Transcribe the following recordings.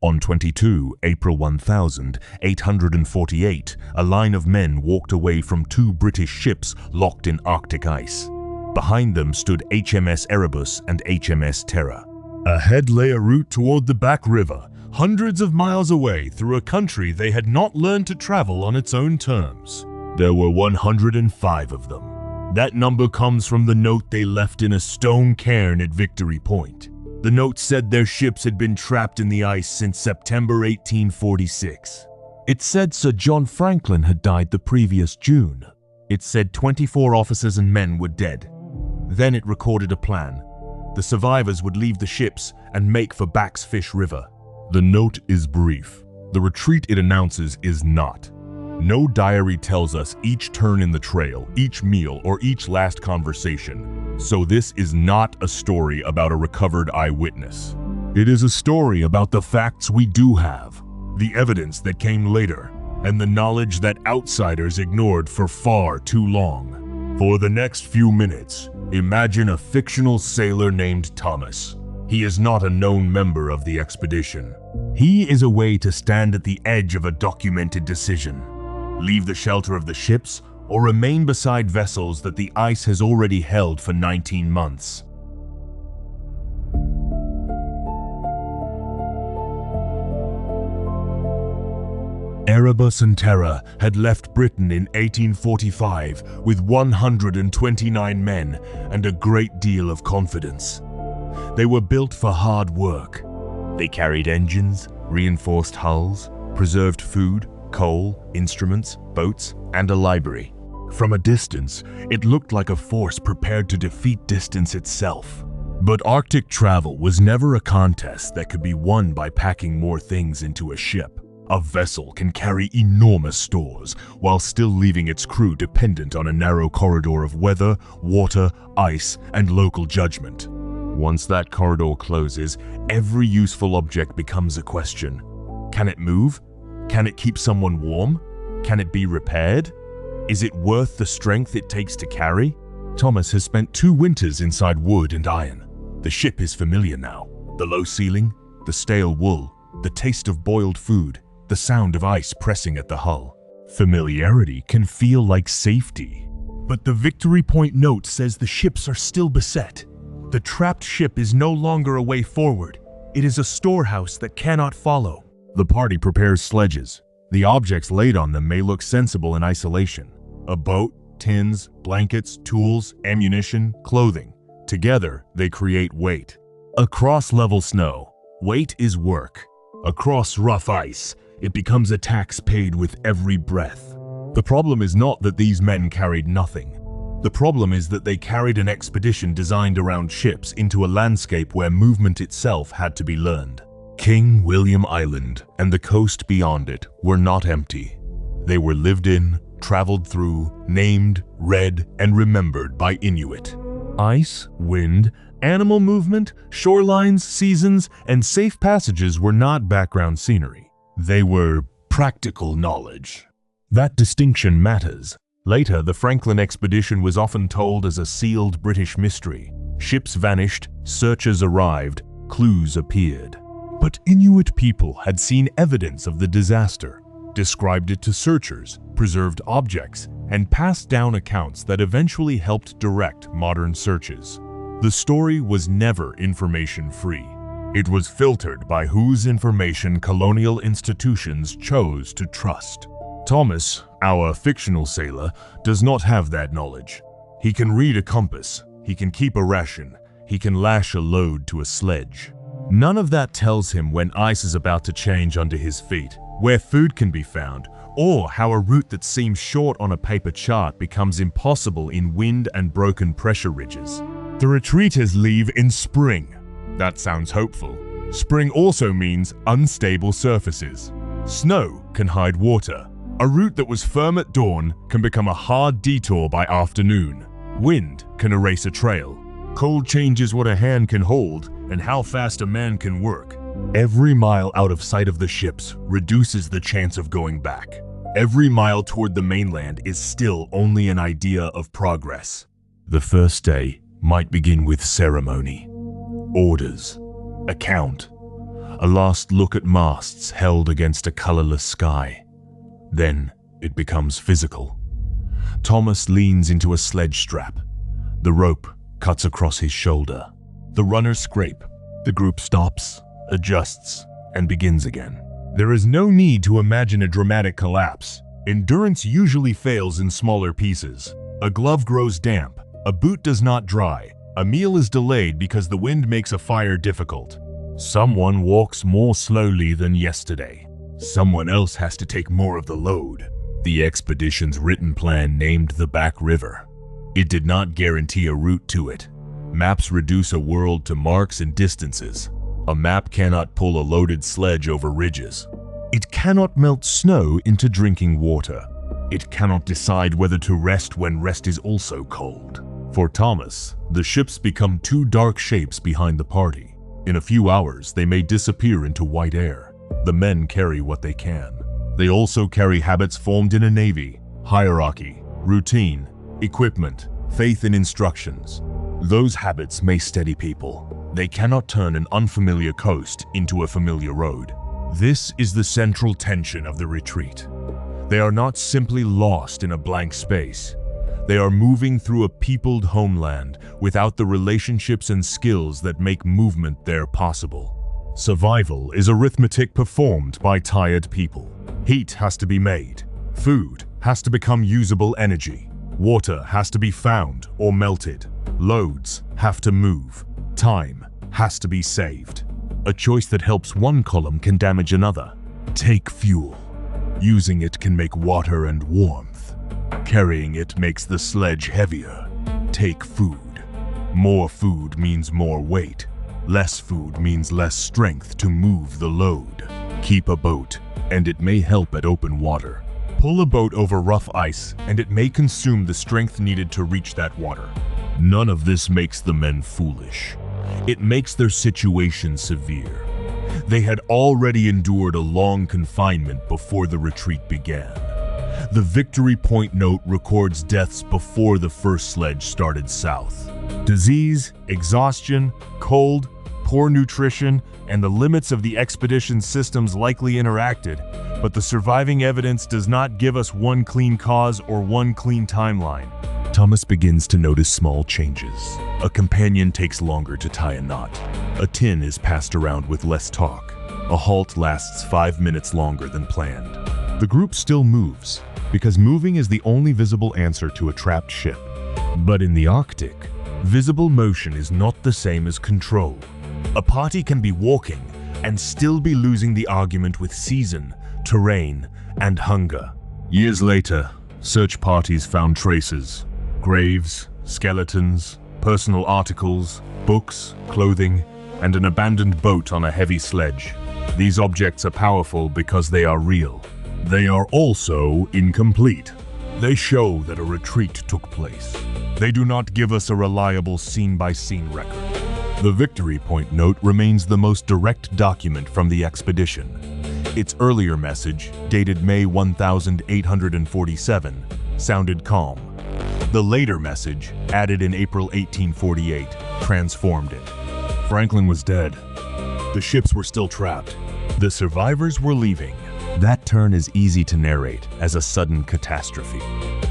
On 22 April 1848, a line of men walked away from two British ships locked in Arctic ice. Behind them stood HMS Erebus and HMS Terror. Ahead lay a route toward the Back River, hundreds of miles away through a country they had not learned to travel on its own terms. There were 105 of them. That number comes from the note they left in a stone cairn at Victory Point. The note said their ships had been trapped in the ice since September 1846. It said Sir John Franklin had died the previous June. It said 24 officers and men were dead. Then it recorded a plan. The survivors would leave the ships and make for Back's Fish River. The note is brief. The retreat it announces is not. No diary tells us each turn in the trail, each meal, or each last conversation. So this is not a story about a recovered eyewitness. It is a story about the facts we do have, the evidence that came later, and the knowledge that outsiders ignored for far too long. For the next few minutes, imagine a fictional sailor named Thomas. He is not a known member of the expedition. He is a way to stand at the edge of a documented decision. Leave the shelter of the ships, or remain beside vessels that the ice has already held for 19 months. Erebus and Terror had left Britain in 1845 with 129 men and a great deal of confidence. They were built for hard work. They carried engines, reinforced hulls, preserved food, coal, instruments, boats, and a library. From a distance, it looked like a force prepared to defeat distance itself. But Arctic travel was never a contest that could be won by packing more things into a ship. A vessel can carry enormous stores while still leaving its crew dependent on a narrow corridor of weather, water, ice, and local judgment. Once that corridor closes, every useful object becomes a question. Can it move? Can it keep someone warm? Can it be repaired? Is it worth the strength it takes to carry? Thomas has spent 2 winters inside wood and iron. The ship is familiar now. The low ceiling, the stale wool, the taste of boiled food, the sound of ice pressing at the hull. Familiarity can feel like safety. But the Victory Point note says the ships are still beset. The trapped ship is no longer a way forward. It is a storehouse that cannot follow. The party prepares sledges. The objects laid on them may look sensible in isolation. A boat, tins, blankets, tools, ammunition, clothing. Together, they create weight. Across level snow, weight is work. Across rough ice, it becomes a tax paid with every breath. The problem is not that these men carried nothing. The problem is that they carried an expedition designed around ships into a landscape where movement itself had to be learned. King William Island and the coast beyond it were not empty. They were lived in, traveled through, named, read, and remembered by Inuit. Ice, wind, animal movement, shorelines, seasons, and safe passages were not background scenery. They were practical knowledge. That distinction matters. Later, the Franklin expedition was often told as a sealed British mystery. Ships vanished, searchers arrived, clues appeared. But Inuit people had seen evidence of the disaster, described it to searchers, preserved objects, and passed down accounts that eventually helped direct modern searches. The story was never information-free. It was filtered by whose information colonial institutions chose to trust. Thomas, our fictional sailor, does not have that knowledge. He can read a compass, he can keep a ration, he can lash a load to a sledge. None of that tells him when ice is about to change under his feet, where food can be found, or how a route that seems short on a paper chart becomes impossible in wind and broken pressure ridges. The retreaters leave in spring. That sounds hopeful. Spring also means unstable surfaces. Snow can hide water. A route that was firm at dawn can become a hard detour by afternoon. Wind can erase a trail. Cold changes what a hand can hold and how fast a man can work. Every mile out of sight of the ships reduces the chance of going back. Every mile toward the mainland is still only an idea of progress. The first day might begin with ceremony, orders, account. a last look at masts held against a colorless sky. Then it becomes physical. Thomas leans into a sledge strap. The rope cuts across his shoulder. The runners scrape. The group stops, adjusts, and begins again. There is no need to imagine a dramatic collapse. Endurance usually fails in smaller pieces. A glove grows damp. A boot does not dry. A meal is delayed because the wind makes a fire difficult. Someone walks more slowly than yesterday. Someone else has to take more of the load. The expedition's written plan named the Back River. It did not guarantee a route to it. Maps reduce a world to marks and distances. A map cannot pull a loaded sledge over ridges. It cannot melt snow into drinking water. It cannot decide whether to rest when rest is also cold. For Thomas, the ships become two dark shapes behind the party. In a few hours, they may disappear into white air. The men carry what they can. They also carry habits formed in a navy, hierarchy, routine, equipment, faith in instructions. Those habits may steady people. They cannot turn an unfamiliar coast into a familiar road. This is the central tension of the retreat. They are not simply lost in a blank space. They are moving through a peopled homeland without the relationships and skills that make movement there possible. Survival is arithmetic performed by tired people. Heat has to be made. Food has to become usable energy. Water has to be found or melted. Loads have to move. Time has to be saved. A choice that helps one column can damage another. Take fuel. Using it can make water and warmth. Carrying it makes the sledge heavier. Take food. More food means more weight. Less food means less strength to move the load. Keep a boat, and it may help at open water. Pull a boat over rough ice, and it may consume the strength needed to reach that water. None of this makes the men foolish. It makes their situation severe. They had already endured a long confinement before the retreat began. The Victory Point note records deaths before the first sledge started south. Disease, exhaustion, cold, poor nutrition, and the limits of the expedition's systems likely interacted, but the surviving evidence does not give us one clean cause or one clean timeline. Thomas begins to notice small changes. A companion takes longer to tie a knot. A tin is passed around with less talk. A halt lasts 5 minutes longer than planned. The group still moves, because moving is the only visible answer to a trapped ship. But in the Arctic, visible motion is not the same as control. A party can be walking and still be losing the argument with season, terrain, and hunger. Years later, search parties found traces. Graves, skeletons, personal articles, books, clothing, and an abandoned boat on a heavy sledge. These objects are powerful because they are real. They are also incomplete. They show that a retreat took place. They do not give us a reliable scene-by-scene record. The Victory Point note remains the most direct document from the expedition. Its earlier message, dated May 1847, sounded calm. The later message, added in April 1848, transformed it. Franklin was dead. The ships were still trapped. The survivors were leaving. That turn is easy to narrate as a sudden catastrophe.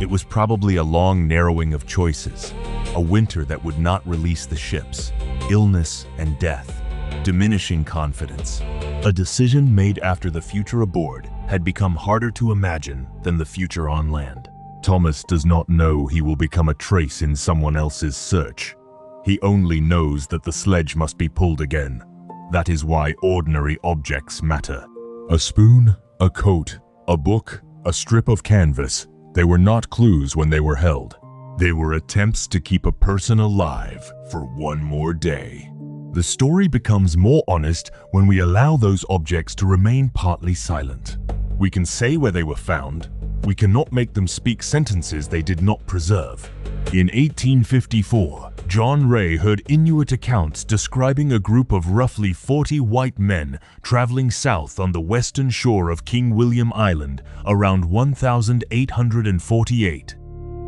It was probably a long narrowing of choices, a winter that would not release the ships, illness and death, diminishing confidence. A decision made after the future aboard had become harder to imagine than the future on land. Thomas does not know he will become a trace in someone else's search. He only knows that the sledge must be pulled again. That is why ordinary objects matter. A spoon, a coat, a book, a strip of canvas. They were not clues when they were held. They were attempts to keep a person alive for one more day. The story becomes more honest when we allow those objects to remain partly silent. We can say where they were found. We cannot make them speak sentences they did not preserve. In 1854, John Ray heard Inuit accounts describing a group of roughly 40 white men traveling south on the western shore of King William Island around 1848.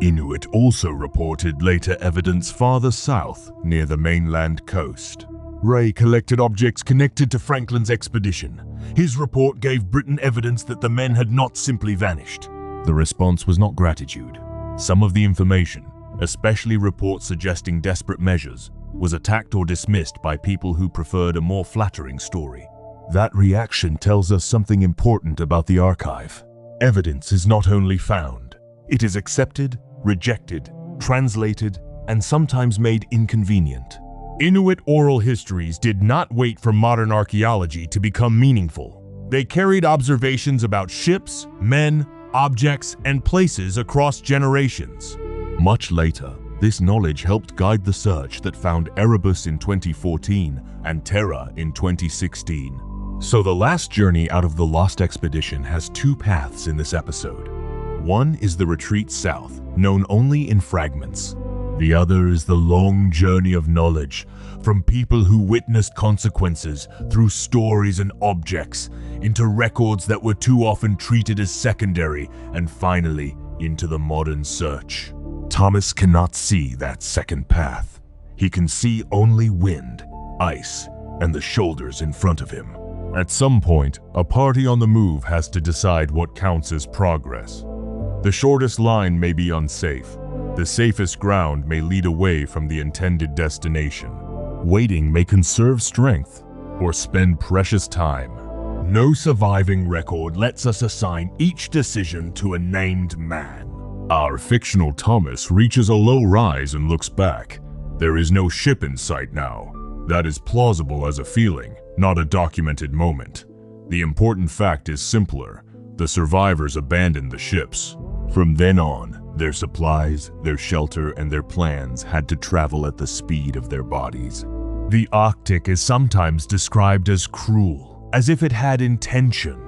Inuit also reported later evidence farther south near the mainland coast. Ray collected objects connected to Franklin's expedition. His report gave Britain evidence that the men had not simply vanished. The response was not gratitude. Some of the information, especially reports suggesting desperate measures, was attacked or dismissed by people who preferred a more flattering story. That reaction tells us something important about the archive. Evidence is not only found, it is accepted, rejected, translated, and sometimes made inconvenient. Inuit oral histories did not wait for modern archaeology to become meaningful. They carried observations about ships, men, objects, and places across generations. Much later, this knowledge helped guide the search that found Erebus in 2014 and Terror in 2016. So the last journey out of the lost expedition has two paths in this episode. One is the retreat south, known only in fragments. The other is the long journey of knowledge, from people who witnessed consequences through stories and objects, into records that were too often treated as secondary, and finally into the modern search. Thomas cannot see that second path. He can see only wind, ice, and the shoulders in front of him. At some point, a party on the move has to decide what counts as progress. The shortest line may be unsafe. The safest ground may lead away from the intended destination. Waiting may conserve strength or spend precious time. No surviving record lets us assign each decision to a named man. Our fictional Thomas reaches a low rise and looks back. There is no ship in sight now. That is plausible as a feeling, not a documented moment. The important fact is simpler. The survivors abandoned the ships. From then on, their supplies, their shelter, and their plans had to travel at the speed of their bodies. The Arctic is sometimes described as cruel, as if it had intention.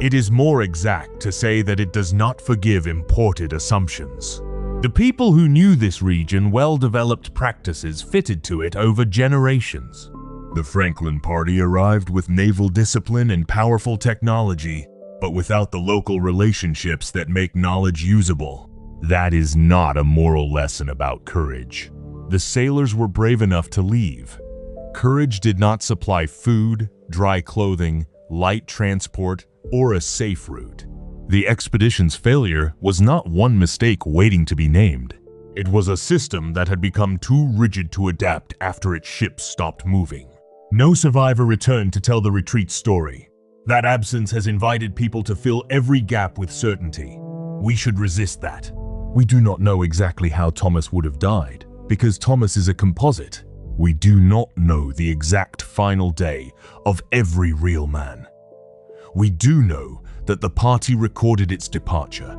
It is more exact to say that it does not forgive imported assumptions. The people who knew this region well developed practices fitted to it over generations. The Franklin party arrived with naval discipline and powerful technology, but without the local relationships that make knowledge usable. That is not a moral lesson about courage. The sailors were brave enough to leave. Courage did not supply food, dry clothing, light transport, or a safe route. The expedition's failure was not one mistake waiting to be named. It was a system that had become too rigid to adapt after its ships stopped moving. No survivor returned to tell the retreat story. That absence has invited people to fill every gap with certainty. We should resist that. We do not know exactly how Thomas would have died, because Thomas is a composite. We do not know the exact final day of every real man. We do know that the party recorded its departure,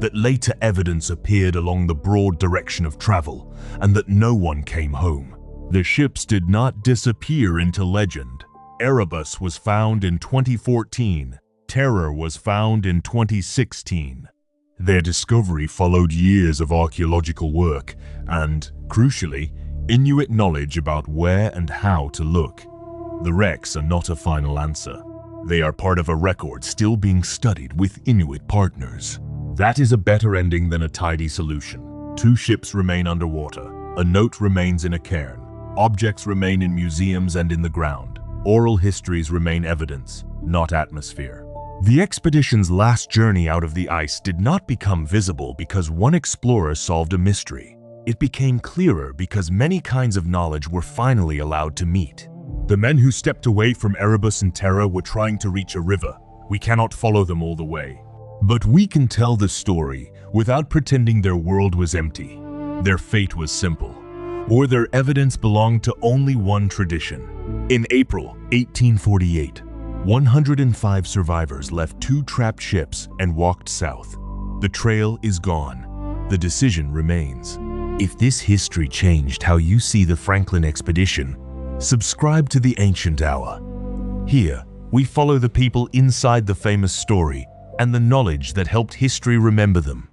that later evidence appeared along the broad direction of travel, and that no one came home. The ships did not disappear into legend. Erebus was found in 2014. Terror was found in 2016. Their discovery followed years of archaeological work and, crucially, Inuit knowledge about where and how to look. The wrecks are not a final answer. They are part of a record still being studied with Inuit partners. That is a better ending than a tidy solution. Two ships remain underwater. A note remains in a cairn. Objects remain in museums and in the ground. Oral histories remain evidence, not atmosphere. The expedition's last journey out of the ice did not become visible because one explorer solved a mystery. It became clearer because many kinds of knowledge were finally allowed to meet. The men who stepped away from Erebus and Terror were trying to reach a river. We cannot follow them all the way. But we can tell the story without pretending their world was empty. Their fate was simple, or their evidence belonged to only one tradition. In April 1848, 105 survivors left two trapped ships and walked south. The trail is gone. The decision remains. If this history changed how you see the Franklin expedition, subscribe to the Ancient Hour. Here, we follow the people inside the famous story and the knowledge that helped history remember them.